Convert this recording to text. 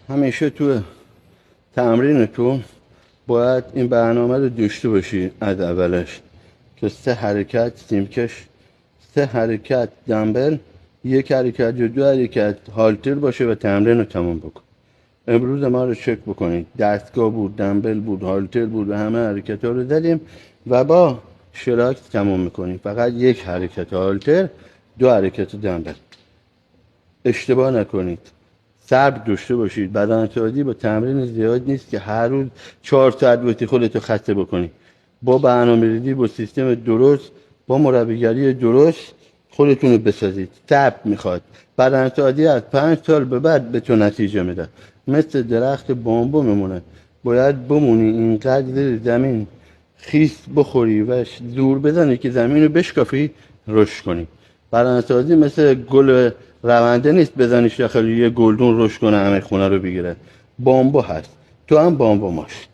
همیشه تو تمرینتون باید این برنامه رو داشته باشی از اولش که 3 حرکت سیمکش، 3 حرکت دمبل، 1 حرکت یا 2 حرکت هالتر باشه و تمرین رو تموم بکن. امروز ما رو چک بکنید، دستگاه بود، دمبل بود، هالتر بود و همه حرکت ها رو زدیم و با شراکت تموم میکنیم. فقط 1 حرکت هالتر، 2 حرکت دمبل. اشتباه نکنید، صبر داشته باشید. بدنسازی با تمرین زیاد نیست که هر روز 4 ساعت بایستی خودتو خسته بکنی. با برنامه‌ریزی، با سیستم درست، با مربیگری درست خودتون رو بسازید. صبر میخواد. بدنسازی از 5 سال به بعد به تو نتیجه میده. مثل درخت بامبو میمونه، باید بمونی اینقدر زیر زمین خیس بخوری و زور بزنی که زمین رو بشکافی رشد کنی. بدنسازی مثل گل رونده نیست بزنیش داخل یه گلدون رشد کنه همه خونه رو بگیره. بامبو هست، تو هم بامبو ماش.